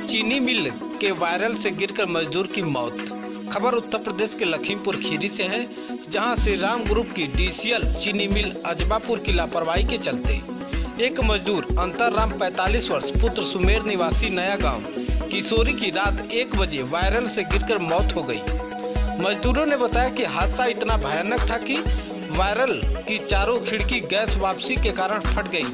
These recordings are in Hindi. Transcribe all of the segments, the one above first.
चीनी मिल के वायरल से गिरकर मजदूर की मौत। खबर उत्तर प्रदेश के लखीमपुर खीरी से है, जहां श्री राम ग्रुप की डीसीएल चीनी मिल अजबापुर की लापरवाही के चलते एक मजदूर अंतरराम 45 वर्ष पुत्र सुमेर निवासी नया गांव किशोरी की रात 1 बजे वायरल से गिरकर मौत हो गई। मजदूरों ने बताया कि हादसा इतना भयानक था कि वायरल की चारों खिड़की गैस वापसी के कारण फट गई।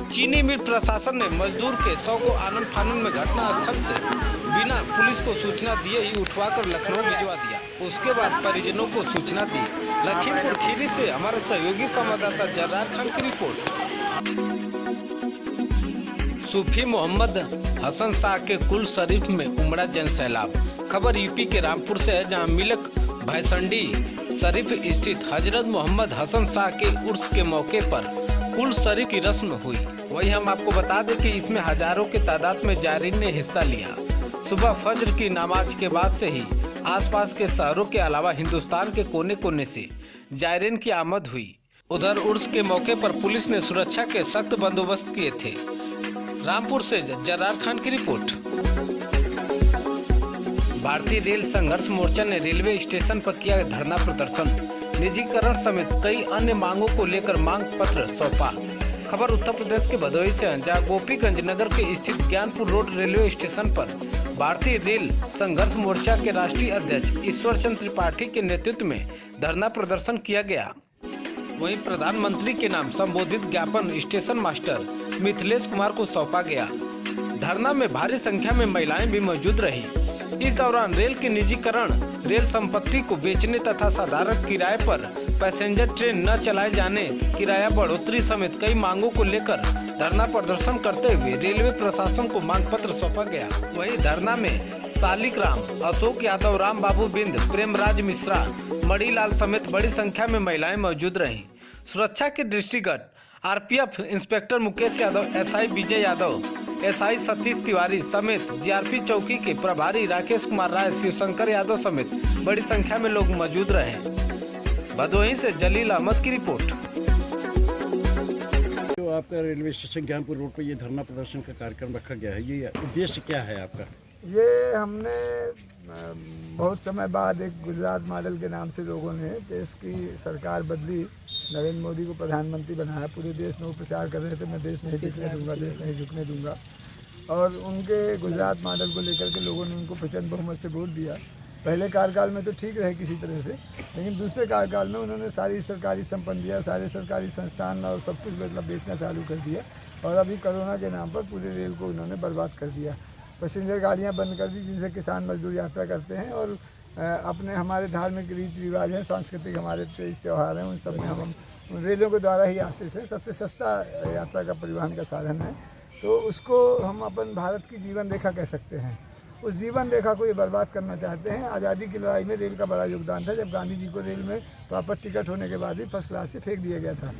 चीनी मिल प्रशासन ने मजदूर के शव को आनन फानन में घटना स्थल से बिना पुलिस को सूचना दिए ही उठवाकर लखनऊ भिजवा दिया। उसके बाद परिजनों को सूचना दी। लखीमपुर खीरी से हमारे सहयोगी संवाददाता जर्रार खान की रिपोर्ट। सूफी मोहम्मद हसन शाह के कुल शरीफ में उमड़ा जन सैलाब। खबर यूपी के रामपुर से है, जहां मिलक भैसंडी शरीफ स्थित हजरत मोहम्मद हसन शाह के उर्स के मौके पर कुल शरीफ की रस्म हुई। वही हम आपको बता दें कि इसमें हजारों की तादाद में जायरीन ने हिस्सा लिया। सुबह फज्र की नमाज के बाद से ही आसपास के शहरों के अलावा हिंदुस्तान के कोने कोने से जायरीन की आमद हुई। उधर उर्स के मौके पर पुलिस ने सुरक्षा के सख्त बंदोबस्त किए थे। रामपुर से जर्रार खान की रिपोर्ट। भारतीय रेल संघर्ष मोर्चा ने रेलवे स्टेशन पर किया धरना प्रदर्शन। निजीकरण समेत कई अन्य मांगों को लेकर मांग पत्र सौंपा। खबर उत्तर प्रदेश के भदोही से है, जहाँ गोपीगंज नगर के स्थित ज्ञानपुर रोड रेलवे स्टेशन पर भारतीय रेल संघर्ष मोर्चा के राष्ट्रीय अध्यक्ष ईश्वर चंद्र त्रिपाठी के नेतृत्व में धरना प्रदर्शन किया गया। वहीं प्रधानमंत्री के नाम संबोधित ज्ञापन स्टेशन मास्टर मिथिलेश कुमार को सौंपा गया। धरना में भारी संख्या में महिलाएं भी मौजूद रही। इस दौरान रेल के निजीकरण, रेल संपत्ति को बेचने तथा साधारण किराए पर पैसेंजर ट्रेन न चलाए जाने, किराया बढ़ोतरी समेत कई मांगों को लेकर धरना प्रदर्शन करते हुए रेलवे प्रशासन को मांग पत्र सौंपा गया। वहीं धरना में सालिक-राम, अशोक यादव, राम बाबू बिंद, प्रेमराज मिश्रा, मणिलाल समेत बड़ी संख्या में महिलाएं मौजूद रहीं। सुरक्षा के दृष्टिगत RPF inspector Mukesh Yadav, SI Vijay Yadav, SI Satish Tiwari समेत जीआरपी चौकी के प्रभारी राकेश कुमार राय, शिवशंकर यादव समेत बड़ी संख्या में लोग मौजूद रहे। भदोही से जलील अहमद की रिपोर्ट। तो आपका रेलवे स्टेशन ज्ञानपुर रोड पर ये धरना प्रदर्शन का कार्यक्रम रखा गया है, ये उद्देश्य क्या है आपका? ये हमने बहुत समय बाद एक गुजरात मॉडल के नाम से लोगों ने देश की सरकार बदली, नरेंद्र मोदी को प्रधानमंत्री बनाया। पूरे देश में वो प्रचार कर रहे थे, मैं देश नहीं टिकने दूंगा, देश नहीं झुकने दूंगा। और उनके गुजरात मॉडल को लेकर के लोगों ने उनको प्रचंड बहुमत से वोट दिया। पहले कार्यकाल में तो ठीक रहे किसी तरह से, लेकिन दूसरे कार्यकाल में उन्होंने सारी सरकारी संपत्तियाँ, सारे सरकारी संस्थान और सब कुछ मतलब बेचना चालू कर दिया। और अभी कोरोना के नाम पर पूरे रेल को उन्होंने बर्बाद कर दिया। पैसेंजर गाड़ियाँ बंद कर दी, जिनसे किसान मजदूर यात्रा करते हैं। और अपने हमारे धार्मिक रीति रिवाज हैं, सांस्कृतिक हमारे त्यौहार हैं, उन सब में हम रेलों के द्वारा ही आश्रित हैं। सबसे सस्ता यात्रा का परिवहन का साधन है, तो उसको हम अपन भारत की जीवन रेखा कह सकते हैं। उस जीवन रेखा को ये बर्बाद करना चाहते हैं। आज़ादी की लड़ाई में रेल का बड़ा योगदान था, जब गांधी जी को रेल में प्रॉपर टिकट होने के बाद भी फर्स्ट क्लास से फेंक दिया गया था।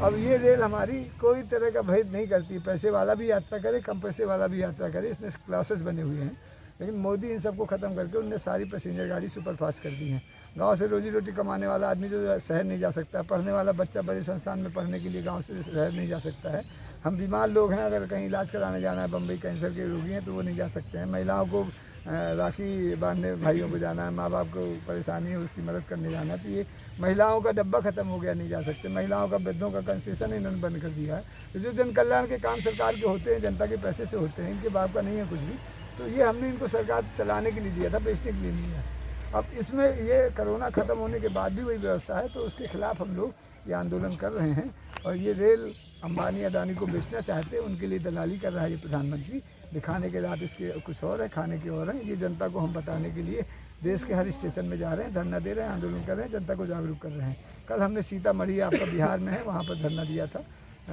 अब ये रेल हमारी कोई तरह का भेद नहीं करती, पैसे वाला भी यात्रा करे, कम पैसे वाला भी यात्रा करे, इसमें क्लासेस बने हुए हैं। लेकिन मोदी इन सबको ख़त्म करके उनने सारी पैसेंजर गाड़ी सुपरफास्ट कर दी हैं। गांव से रोजी रोटी कमाने वाला आदमी जो शहर नहीं जा सकता, पढ़ने वाला बच्चा बड़े संस्थान में पढ़ने के लिए गांव से शहर नहीं जा सकता है। हम बीमार लोग हैं, अगर कहीं इलाज कराने जाना है, बम्बई कैंसर के रोगी हैं तो वो नहीं जा सकते हैं। महिलाओं को राखी बांधने भाइयों को जाना है, माँ बाप को परेशानी है उसकी मदद करने जाना है, तो ये महिलाओं का डब्बा ख़त्म हो गया, नहीं जा सकते। महिलाओं का वृद्धों का कंसेशन इन्होंने बंद कर दिया है। तो जो जन कल्याण के काम सरकार के होते हैं, जनता के पैसे से होते हैं, इनके बाप का नहीं है कुछ भी। तो ये हमने इनको सरकार चलाने के लिए दिया था, बेचने के लिए नहीं है। अब इसमें ये कोरोना ख़त्म होने के बाद भी वही व्यवस्था है, तो उसके खिलाफ हम लोग ये आंदोलन कर रहे हैं। और ये रेल अंबानी अडानी को बेचना चाहते हैं, उनके लिए दलाली कर रहा है ये प्रधानमंत्री। दिखाने के रात इसके कुछ और है, खाने के और हैं। ये जनता को हम बताने के लिए देश के हर स्टेशन में जा रहे हैं, धरना दे रहे हैं, आंदोलन कर रहे हैं, जनता को जागरूक कर रहे हैं। कल हमने सीतामढ़ी, आपका बिहार में है, वहाँ पर धरना दिया था।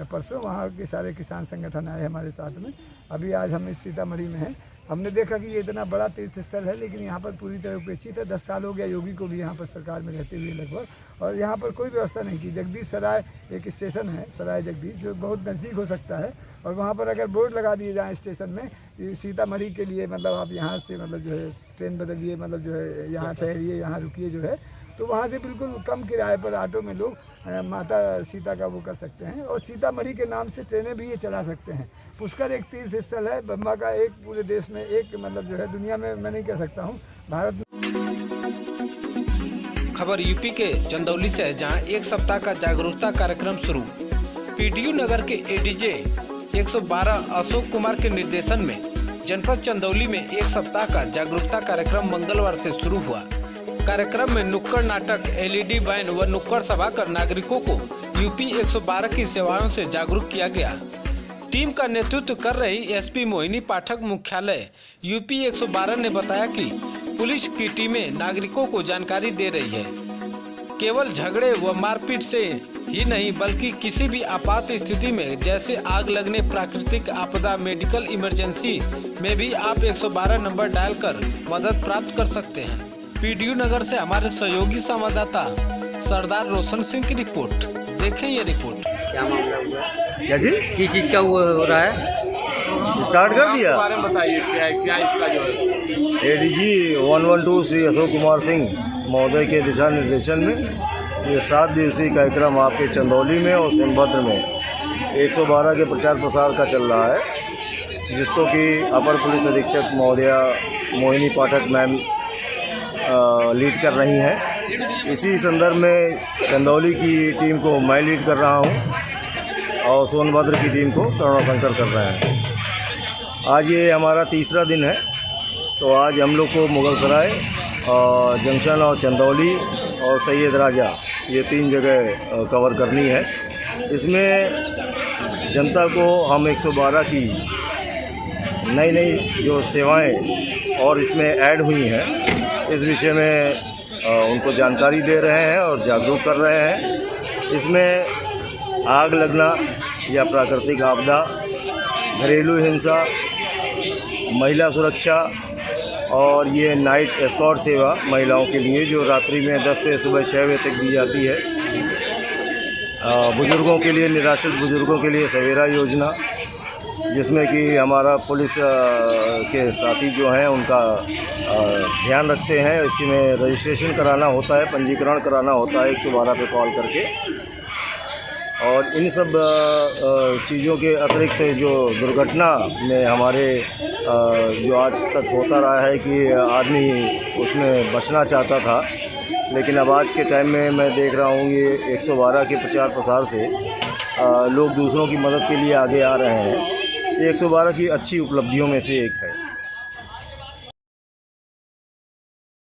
परसों वहाँ के सारे किसान संगठन आए हमारे साथ में। अभी आज हम इस सीतामढ़ी में हैं। हमने देखा कि ये इतना बड़ा तीर्थ स्थल है, लेकिन यहाँ पर पूरी तरह उपेक्षित है। 10 साल हो गया योगी को भी यहाँ पर सरकार में रहते हुए लगभग, और यहाँ पर कोई व्यवस्था नहीं की। जगदीश सराय एक स्टेशन है, सराय जगदीश, जो बहुत नज़दीक हो सकता है। और वहाँ पर अगर बोर्ड लगा दिए जाएँ स्टेशन में, सीतामढ़ी के लिए, मतलब आप यहाँ से मतलब जो है ट्रेन बदलिए, मतलब जो है यहाँ ठहरिए, यहाँ रुकिए जो है, तो वहाँ से बिल्कुल कम किराए पर ऑटो में लोग माता सीता का वो कर सकते हैं। और सीतामढ़ी के नाम से ट्रेनें भी ये चला सकते हैं। पुष्कर एक तीर्थ स्थल है, ब्रह्मा का एक पूरे देश में एक मतलब जो है दुनिया में मैं नहीं कह सकता हूँ, भारत में। खबर यूपी के चंदौली से है, जहां एक सप्ताह का जागरूकता कार्यक्रम शुरू। पीडीयू नगर के एडीजे 112 अशोक कुमार के निर्देशन में जनपद चंदौली में एक सप्ताह का जागरूकता कार्यक्रम मंगलवार से शुरू हुआ। कार्यक्रम में नुक्कड़ नाटक, एलईडी बैन व नुक्कड़ सभा कर नागरिकों को यूपी 112 की सेवाओं से जागरूक किया गया। टीम का नेतृत्व कर रही एसपी मोहिनी पाठक मुख्यालय यूपी 112 ने बताया कि पुलिस की टीमें नागरिकों को जानकारी दे रही है। केवल झगड़े व मारपीट से ही नहीं बल्कि किसी भी आपात स्थिति में जैसे आग लगने, प्राकृतिक आपदा, मेडिकल इमरजेंसी में भी आप 112 नंबर डायल कर मदद प्राप्त कर सकते हैं। पीडीयू नगर से हमारे सहयोगी संवाददाता सरदार रोशन सिंह की रिपोर्ट। देखें ये रिपोर्ट। क्या मामला हुआ? क्या जी? किस चीज़ का वो हो रहा है? स्टार्ट कर दिया। बारे में बताइए, क्या इसका जो है एडीजी 112 श्री अशोक कुमार सिंह महोदय के दिशा निर्देशन में ये 7 दिवसीय कार्यक्रम आपके चंदौली में और सोनभद्र में 112 के प्रचार प्रसार का चल रहा है, जिसको कि अपर पुलिस अधीक्षक महोदया मोहिनी पाठक मैम लीड कर रही हैं। इसी संदर्भ में चंदौली की टीम को मैं लीड कर रहा हूं और सोनभद्र की टीम को करुणाशंकर कर रहे हैं। आज ये हमारा तीसरा दिन है, तो आज हम लोग को मुगलसराय और जंक्शन और चंदौली और सैयद राजा ये 3 जगह कवर करनी है। इसमें जनता को हम 112 की नई नई जो सेवाएं और इसमें ऐड हुई हैं इस विषय में उनको जानकारी दे रहे हैं और जागरूक कर रहे हैं। इसमें आग लगना या प्राकृतिक आपदा, घरेलू हिंसा, महिला सुरक्षा और ये नाइट एस्कॉर्ट सेवा महिलाओं के लिए जो रात्रि में 10 से सुबह 6 बजे तक दी जाती है। बुज़ुर्गों के लिए, निराश्रित बुज़ुर्गों के लिए सवेरा योजना, जिसमें कि हमारा पुलिस के साथी जो हैं उनका ध्यान रखते हैं। इसकी में रजिस्ट्रेशन कराना होता है, पंजीकरण कराना होता है 112 पे कॉल करके। और इन सब चीज़ों के अतिरिक्त जो दुर्घटना में हमारे जो आज तक होता रहा है कि आदमी उसमें बचना चाहता था, लेकिन अब आज के टाइम में मैं देख रहा हूँ ये 112 के प्रचार प्रसार से लोग दूसरों की मदद के लिए आगे आ रहे हैं। ये 112 की अच्छी उपलब्धियों में से एक है।